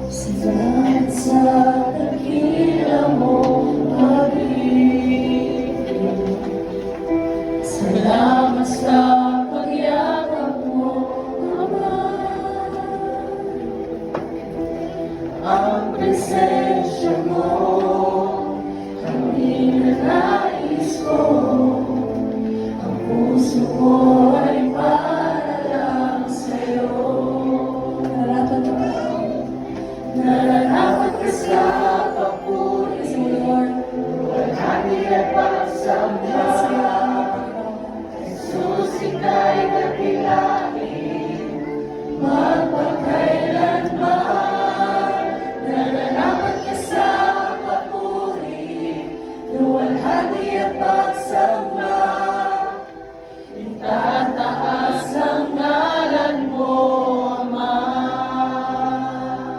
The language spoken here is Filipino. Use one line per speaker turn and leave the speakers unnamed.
Salamat sa dakila mong pag-ibig. Salamat sa pagyakap mo, Ama. Ang presensya mo, kami nais ko. Ang puso ko ay para lang sa'yo. Nararapat ka sa papulis mo, Lord. Namin at pagsamba. Jesus, ika'y dakilain.